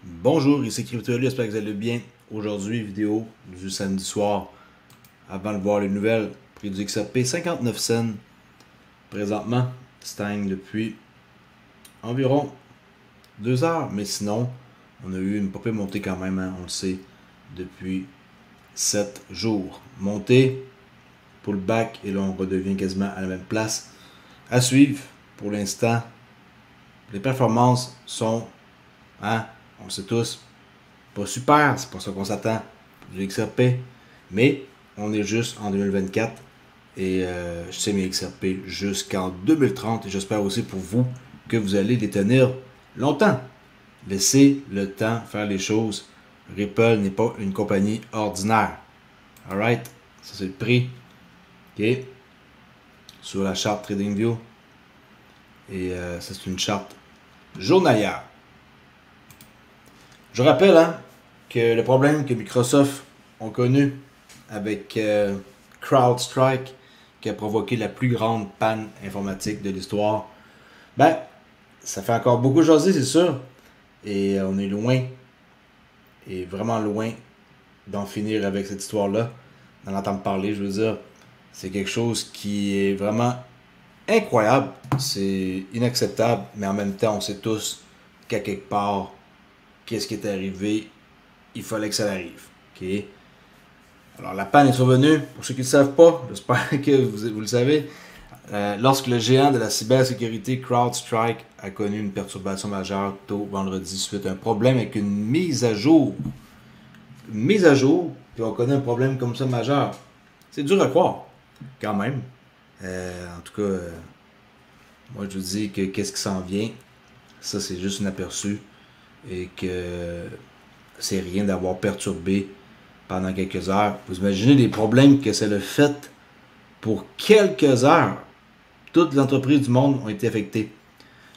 Bonjour, ici CryptoLu, j'espère que vous allez bien. Aujourd'hui, vidéo du samedi soir. Avant de voir les nouvelles, prix du XRP 59 cents. Présentement, stagne depuis environ 2 heures. Mais sinon, on a eu une popée montée quand même, hein, on le sait, depuis 7 jours. Montée, pullback, et là on redevient quasiment à la même place. À suivre, pour l'instant, les performances sont, hein, on le sait tous, pas super, c'est pas ça qu'on s'attend du XRP, mais on est juste en 2024 et je sais mes XRP jusqu'en 2030 et j'espère aussi pour vous que vous allez les tenir longtemps. Laissez le temps faire les choses. Ripple n'est pas une compagnie ordinaire. Alright, ça c'est le prix. Ok, sur la charte TradingView et ça c'est une charte journalière. Je rappelle hein, que le problème que Microsoft ont connu avec CrowdStrike, qui a provoqué la plus grande panne informatique de l'histoire, ben, ça fait encore beaucoup jaser, c'est sûr. Et on est loin, et vraiment loin, d'en finir avec cette histoire-là, d'en entendre parler, je veux dire. C'est quelque chose qui est vraiment incroyable, c'est inacceptable, mais en même temps, on sait tous qu'à quelque part, qu'est-ce qui est arrivé, il fallait que ça arrive. Ok. Alors la panne est survenue, pour ceux qui ne le savent pas, j'espère que vous le savez, lorsque le géant de la cybersécurité CrowdStrike a connu une perturbation majeure tôt vendredi suite à un problème avec une mise à jour. Une mise à jour, puis on connaît un problème comme ça majeur. C'est dur à croire, quand même. En tout cas, moi je vous dis que qu'est-ce qui s'en vient, ça c'est juste un aperçu et que c'est rien d'avoir perturbé pendant quelques heures. Vous imaginez les problèmes que c'est le fait pour quelques heures. Toutes les entreprises du monde ont été affectées.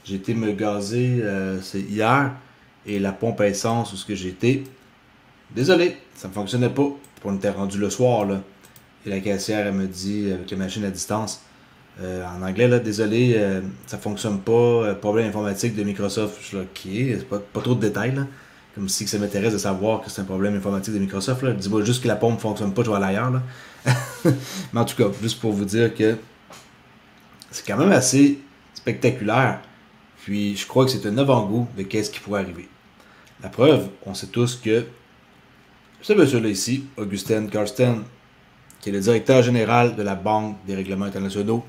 J'ai été me gazer, c'est hier, et la pompe à essence où ce que j'étais, désolé, ça ne fonctionnait pas. On était rendu le soir, là. Et la caissière, elle me dit, avec la machine à distance, en anglais, là, désolé, ça fonctionne pas, problème informatique de Microsoft. Je suis là, ok, c'est pas trop de détails, là. Comme si ça m'intéresse de savoir que c'est un problème informatique de Microsoft, là. Dis-moi juste que la pompe fonctionne pas, je vais aller ailleurs, là. Mais en tout cas, juste pour vous dire que c'est quand même assez spectaculaire. Puis je crois que c'est un avant-goût de qu'est-ce qui pourrait arriver. La preuve, on sait tous que ce monsieur-là ici, Augustin Carsten, qui est le directeur général de la Banque des règlements internationaux,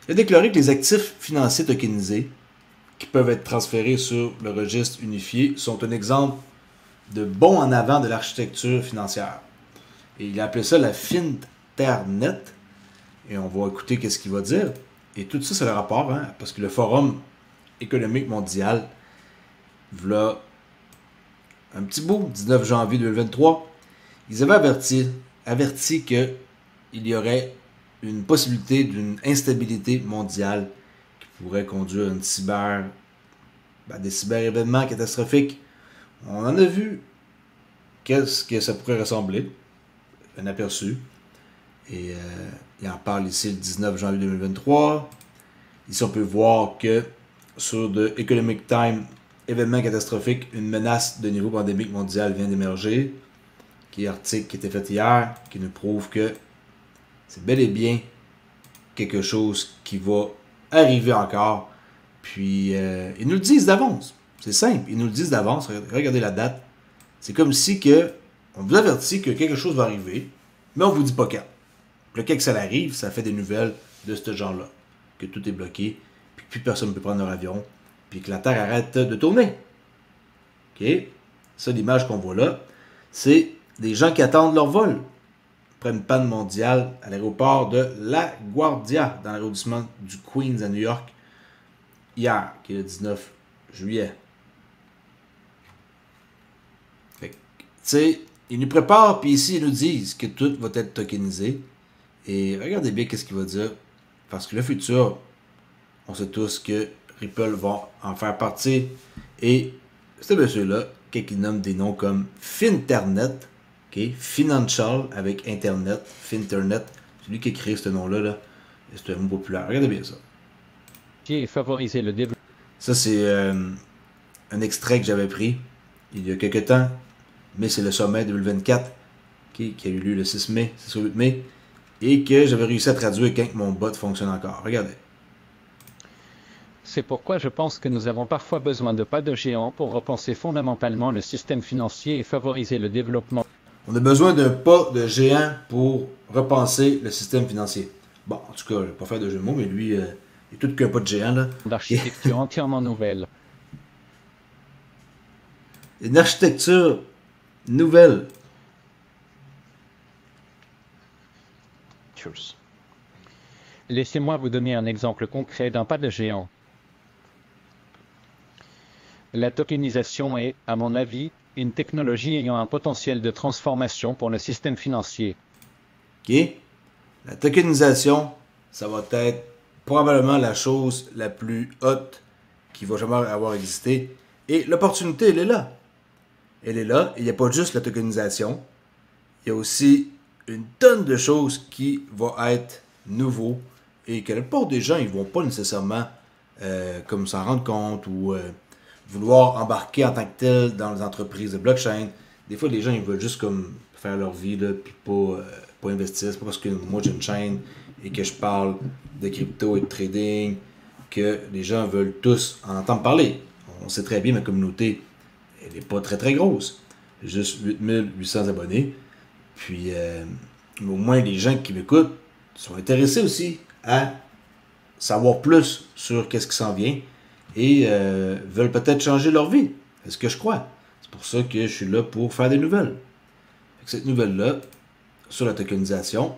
il a déclaré que les actifs financiers tokenisés qui peuvent être transférés sur le registre unifié sont un exemple de bond en avant de l'architecture financière. Et il a appelé ça la Finternet. Et on va écouter qu'est-ce qu'il va dire. Et tout ça, c'est le rapport, hein, parce que le Forum économique mondial, voilà un petit bout, 19 janvier 2023, ils avaient averti qu'il y aurait une possibilité d'une instabilité mondiale qui pourrait conduire à des cyber-événements catastrophiques. On en a vu qu'est-ce que ça pourrait ressembler, un aperçu. Et il en parle ici le 19 janvier 2023. Ici, on peut voir que sur The Economic Times, événement catastrophique, une menace de niveau pandémique mondial vient d'émerger. Qui est article qui était fait hier, qui nous prouve que c'est bel et bien quelque chose qui va arriver encore. Puis, ils nous le disent d'avance. C'est simple, ils nous le disent d'avance. Regardez la date. C'est comme si que on vous avertit que quelque chose va arriver, mais on vous dit pas quand. Le cas que ça arrive, ça fait des nouvelles de ce genre-là. Que tout est bloqué, puis que plus personne ne peut prendre leur avion, puis que la Terre arrête de tourner. OK? Ça, l'image qu'on voit là, c'est des gens qui attendent leur vol. Après une panne mondiale à l'aéroport de LaGuardia, dans l'arrondissement du Queens à New York, hier, qui est le 19 juillet. Fait que, tu sais, ils nous préparent, puis ici, ils nous disent que tout va être tokenisé. Et regardez bien qu'est-ce qu'il va dire. Parce que le futur, on sait tous que Ripple va en faire partie. Et ce monsieur-là, qu'il nomme des noms comme Finternet, okay? Financial avec Internet, Finternet, c'est lui qui a créé ce nom-là, là. C'est un mot populaire. Regardez bien ça. Favoriser le développement. Ça, c'est un extrait que j'avais pris. il y a quelques temps, mais c'est le sommet 2024 qui a eu lieu le 6 mai, 6 au 8 mai, et que j'avais réussi à traduire quand mon bot fonctionne encore. Regardez. C'est pourquoi je pense que nous avons parfois besoin de pas de géants pour repenser fondamentalement le système financier et favoriser le développement. On a besoin d'un pas de géant pour repenser le système financier. Bon, en tout cas, je ne vais pas faire de jeu de mots, mais lui, il est tout qu'un pas de géant, là. D'architecture entièrement nouvelle. Une architecture nouvelle. Cheers. Laissez-moi vous donner un exemple concret d'un pas de géant. La tokenisation est, à mon avis, une technologie ayant un potentiel de transformation pour le système financier. OK? La tokenisation, ça va être probablement la chose la plus haute qui va jamais avoir existé. Et l'opportunité, elle est là. Elle est là. Il n'y a pas juste la tokenisation. Il y a aussi une tonne de choses qui vont être nouveaux et que la plupart des gens, ils vont pas nécessairement comme s'en rendre compte ou vouloir embarquer en tant que tel dans les entreprises de blockchain. Des fois, les gens, ils veulent juste comme faire leur vie, là, puis pas investir. C'est pas parce que moi, j'ai une chaîne et que je parle de crypto et de trading que les gens veulent tous en entendre parler. On sait très bien, ma communauté, elle n'est pas très très grosse. Juste 8800 abonnés. Puis, au moins, les gens qui m'écoutent sont intéressés aussi à savoir plus sur qu'est-ce qui s'en vient et veulent peut-être changer leur vie. C'est ce que je crois. C'est pour ça que je suis là pour faire des nouvelles. Cette nouvelle-là, sur la tokenisation,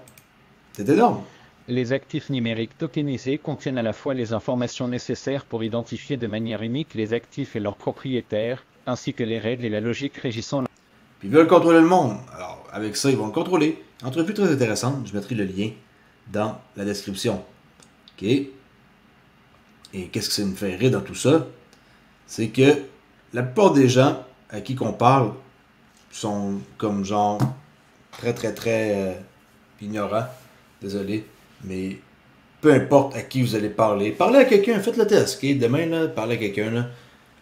c'est énorme. Les actifs numériques tokenisés contiennent à la fois les informations nécessaires pour identifier de manière unique les actifs et leurs propriétaires, ainsi que les règles et la logique régissant. Puis ils veulent contrôler le monde. Alors, avec ça, ils vont le contrôler. Entrevue très intéressante. Je mettrai le lien dans la description. OK? Et qu'est-ce que ça me fait rire dans tout ça? C'est que la plupart des gens à qui qu'on parle sont comme genre très très très ignorants. Désolé. Mais peu importe à qui vous allez parler, parlez à quelqu'un, faites le test. Okay? Demain, là, parlez à quelqu'un. Là.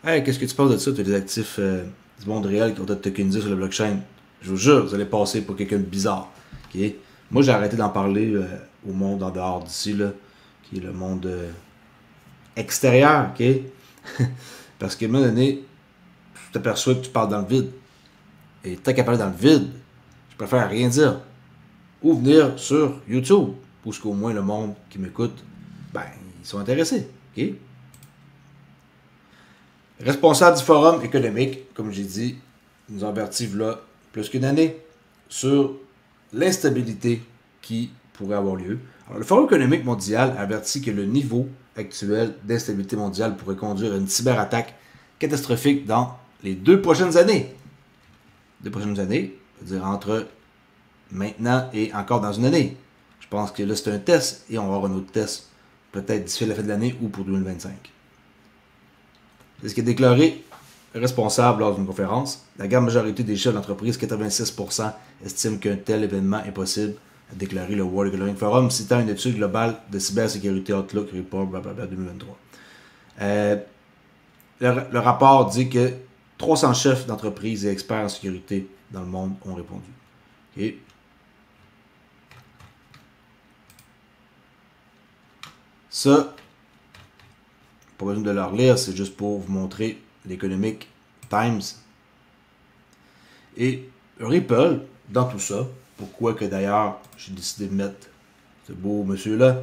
Hey, qu'est-ce que tu penses de ça? Tu as des actifs du monde réel qui ont été tokenisés sur la blockchain. Je vous jure, vous allez passer pour quelqu'un de bizarre. Okay? Moi, j'ai arrêté d'en parler au monde en dehors d'ici, là, qui est le monde extérieur. Okay? Parce qu'à un moment donné, tu t'aperçois que tu parles dans le vide. Et tant qu'à parler dans le vide, je préfère rien dire. Ou venir sur YouTube, pour qu'au moins le monde qui m'écoute, ben, ils sont intéressés. OK? Responsable du forum économique, comme j'ai dit, nous ont averti là plus qu'une année sur l'instabilité qui pourrait avoir lieu. Alors, le Forum économique mondial a averti que le niveau actuel d'instabilité mondiale pourrait conduire à une cyberattaque catastrophique dans les 2 prochaines années. 2 prochaines années, c'est-à-dire entre maintenant et encore dans une année. Je pense que là, c'est un test et on va avoir un autre test peut-être d'ici la fin de l'année ou pour 2025. C'est ce qui est déclaré responsable lors d'une conférence. La grande majorité des chefs d'entreprise, 86%, estiment qu'un tel événement est possible, a déclaré le World Economic Forum, citant une étude globale de cybersécurité Outlook Report 2023. Le rapport dit que 300 chefs d'entreprise et experts en sécurité dans le monde ont répondu. Okay. Ça, pas besoin de leur lire, c'est juste pour vous montrer l'Economic Times. Et Ripple, dans tout ça, pourquoi que d'ailleurs j'ai décidé de mettre ce beau monsieur-là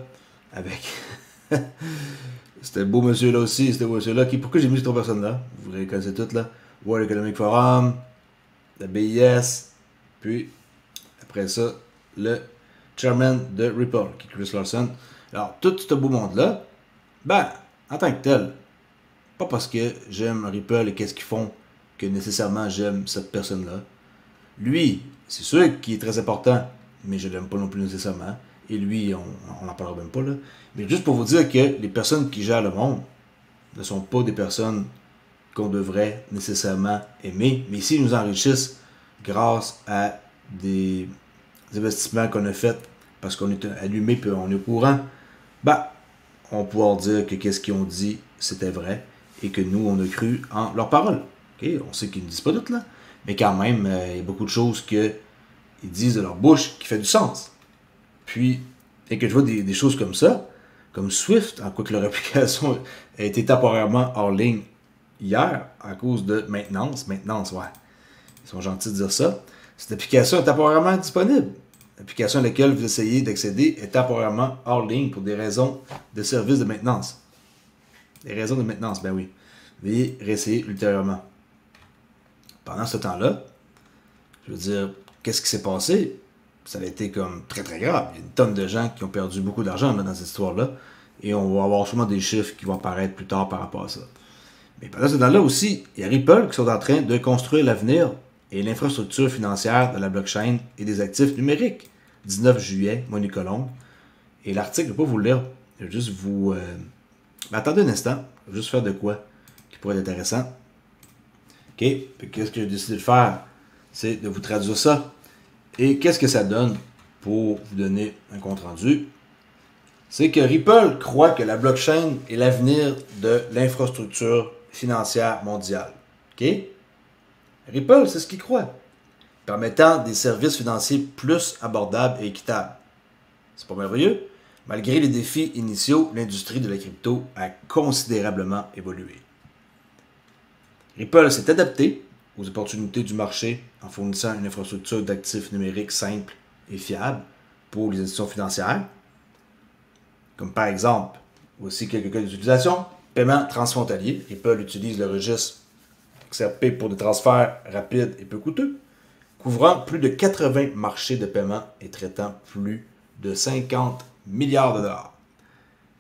avec ce beau monsieur-là aussi, ce beau monsieur-là, pourquoi j'ai mis ces 3 personnes-là? Vous les connaissez toutes là. World Economic Forum, la BIS, puis après ça, le chairman de Ripple, qui est Chris Larsen. Alors, tout ce beau monde-là, ben, en tant que tel, pas parce que j'aime Ripple et qu'est-ce qu'ils font que nécessairement j'aime cette personne-là. Lui, c'est sûr qu'il est très important, mais je l'aime pas non plus nécessairement. Et lui, on n'en parlera même pas là. Mais juste pour vous dire que les personnes qui gèrent le monde ne sont pas des personnes qu'on devrait nécessairement aimer, mais s'ils nous enrichissent grâce à des investissements qu'on a faits parce qu'on est allumé et on est au courant, ben, on va pouvoir dire que qu'est-ce qu'ils ont dit, c'était vrai et que nous, on a cru en leurs paroles. Okay? On sait qu'ils ne disent pas tout, là. Mais quand même, il y a beaucoup de choses qu'ils disent de leur bouche qui fait du sens. Puis, dès que je vois des choses comme ça, comme Swift, en quoi que leur application a été temporairement hors ligne hier à cause de maintenance. Maintenance, ouais. Ils sont gentils de dire ça. Cette application est temporairement disponible. L'application à laquelle vous essayez d'accéder est temporairement hors ligne pour des raisons de service de maintenance. Des raisons de maintenance, ben oui. Veuillez réessayer ultérieurement. Pendant ce temps-là, je veux dire, qu'est-ce qui s'est passé? Ça a été comme très très grave. Il y a une tonne de gens qui ont perdu beaucoup d'argent dans cette histoire-là. Et on va avoir sûrement des chiffres qui vont apparaître plus tard par rapport à ça. Mais pendant ce temps-là aussi, il y a Ripple qui sont en train de construire l'avenir et l'infrastructure financière de la blockchain et des actifs numériques. 19 juillet, Monique Colombe. Et l'article, je ne vais pas vous le lire. Je vais juste vous... Mais attendez un instant. Je vais juste faire de quoi qui pourrait être intéressant. OK. Qu'est-ce que j'ai décidé de faire? C'est de vous traduire ça. Et qu'est-ce que ça donne pour vous donner un compte-rendu? C'est que Ripple croit que la blockchain est l'avenir de l'infrastructure financière mondiale. OK? Ripple, c'est ce qu'il croit, permettant des services financiers plus abordables et équitables. C'est pas merveilleux? Malgré les défis initiaux, l'industrie de la crypto a considérablement évolué. Ripple s'est adapté aux opportunités du marché en fournissant une infrastructure d'actifs numériques simple et fiable pour les institutions financières, comme par exemple, voici quelques cas d'utilisation, paiement transfrontalier. Ripple utilise le registre XRP pour des transferts rapides et peu coûteux, couvrant plus de 80 marchés de paiement et traitant plus de 50 milliards de dollars.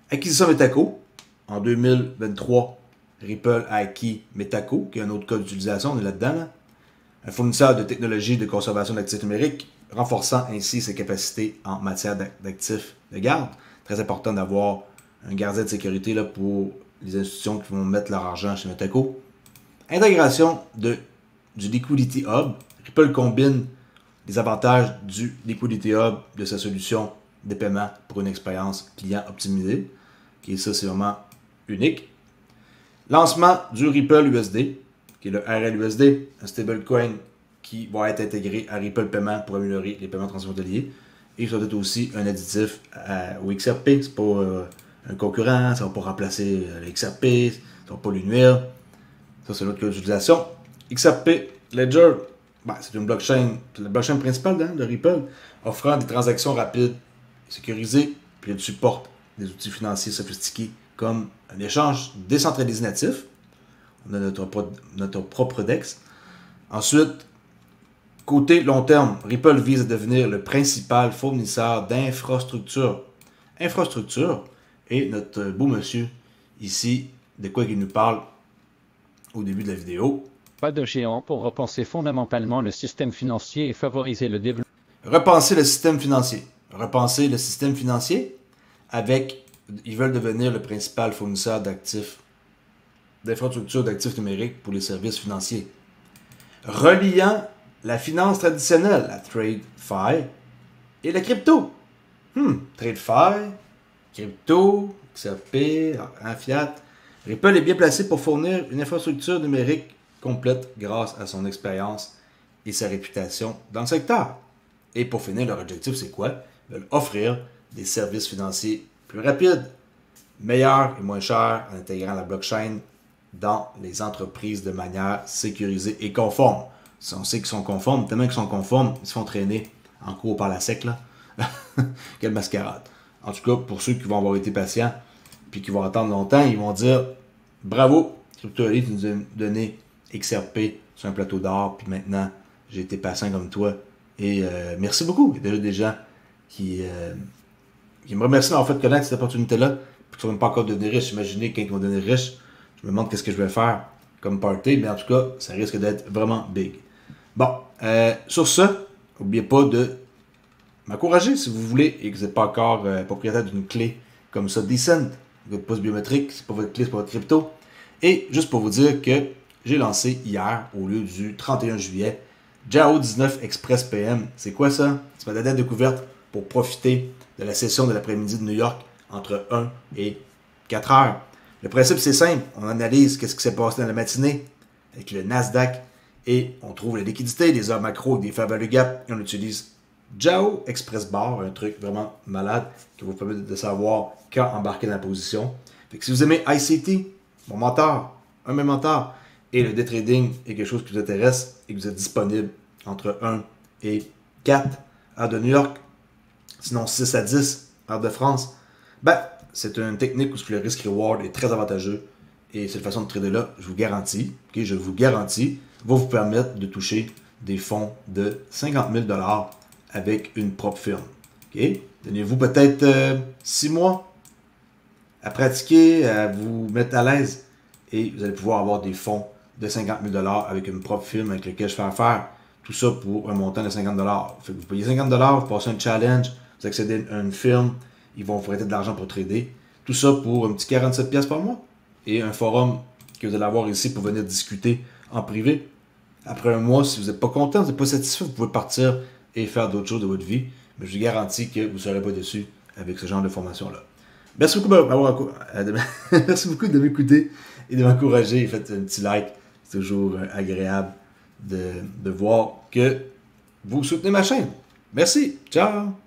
Acquisition Metaco. En 2023, Ripple a acquis Metaco, qui est un autre cas d'utilisation, on est là-dedans. Là. Un fournisseur de technologies de conservation d'actifs numériques, renforçant ainsi ses capacités en matière d'actifs de garde. Très important d'avoir un gardien de sécurité là, pour les institutions qui vont mettre leur argent chez Metaco. Intégration du Liquidity Hub. Ripple combine les avantages du Liquidity Hub de sa solution de paiement pour une expérience client optimisée. Et ça, c'est vraiment unique. Lancement du Ripple USD, qui est le RLUSD, un stablecoin qui va être intégré à Ripple Paiement pour améliorer les paiements transfrontaliers. Et ça doit être aussi un additif au XRP. C'est pas un concurrent, ça ne va pas remplacer le XRP, ça ne va pas lui nuire. Ça, c'est l'autre cas d'utilisation. XRP Ledger, c'est une blockchain, la blockchain principale de Ripple, offrant des transactions rapides, sécurisées, puis elle supporte des outils financiers sophistiqués comme un échange décentralisé natif. On a notre propre DEX. Ensuite, côté long terme, Ripple vise à devenir le principal fournisseur d'infrastructures. Infrastructure, et notre beau monsieur ici, de quoi il nous parle au début de la vidéo. Pas de géant pour repenser fondamentalement le système financier et favoriser le développement. Repenser le système financier. Repenser le système financier avec, ils veulent devenir le principal fournisseur d'actifs, d'infrastructures d'actifs numériques pour les services financiers. Reliant la finance traditionnelle, la TradeFi, et la crypto. TradeFi, crypto, XRP, fiat. Ripple est bien placé pour fournir une infrastructure numérique complète grâce à son expérience et sa réputation dans le secteur. Et pour finir, leur objectif, c'est quoi? Ils veulent offrir des services financiers plus rapides, meilleurs et moins chers en intégrant la blockchain dans les entreprises de manière sécurisée et conforme. Si on sait qu'ils sont conformes, tellement qu'ils sont conformes, ils se font traîner en cours par la SEC, là. Quelle mascarade. En tout cas, pour ceux qui vont avoir été patients puis qui vont attendre longtemps, ils vont dire bravo, CryptoElite nous a donné XRP sur un plateau d'or, puis maintenant, j'ai été patient comme toi. Et merci beaucoup. Il y a déjà des gens qui me remercient d'avoir fait connaître cette opportunité-là, puis qui ne sont même pas encore devenus riches. Imaginez quand ils vont devenir riches, je me demande qu'est-ce que je vais faire comme party, mais en tout cas, ça risque d'être vraiment big. Bon, sur ce, n'oubliez pas de m'encourager si vous voulez et que vous n'êtes pas encore propriétaire d'une clé comme ça, Decent, votre poste biométrique, c'est pas votre clé, c'est pas votre crypto. Et juste pour vous dire que j'ai lancé hier, au lieu du 31 juillet, JAO 19 Express PM. C'est quoi ça? C'est ma date de découverte pour profiter de la session de l'après-midi de New York entre 1 et 4 heures. Le principe, c'est simple. On analyse qu'est-ce qui s'est passé dans la matinée. avec le Nasdaq et on trouve la liquidité, des heures macro avec des fair value gap et on utilise Jao Express Bar, un truc vraiment malade qui vous permet de savoir quand embarquer dans la position. Fait que si vous aimez ICT, mon mentor, un de mes mentors, et le day trading est quelque chose qui vous intéresse et que vous êtes disponible entre 1 et 4 heures de New York, sinon 6 à 10 heures de France, ben, c'est une technique où le risque-reward est très avantageux et cette façon de trader là, je vous garantis, va vous permettre de toucher des fonds de 50 000 $ avec une propre firme. Okay? Donnez-vous peut-être 6 mois à pratiquer, à vous mettre à l'aise et vous allez pouvoir avoir des fonds de 50 000 $ avec une propre firme avec laquelle je fais affaire. Tout ça pour un montant de 50 $. Fait que vous payez 50 $, vous passez un challenge, vous accédez à une firme, ils vont vous prêter de l'argent pour trader. Tout ça pour un petit 47$ par mois. Et un forum que vous allez avoir ici pour venir discuter en privé. Après un mois, si vous n'êtes pas content, vous n'êtes pas satisfait, vous pouvez partir et faire d'autres choses de votre vie. Mais je vous garantis que vous ne serez pas déçu avec ce genre de formation-là. Merci beaucoup Merci beaucoup de m'écouter et de m'encourager. Faites un petit like. C'est toujours agréable de voir que vous soutenez ma chaîne. Merci. Ciao.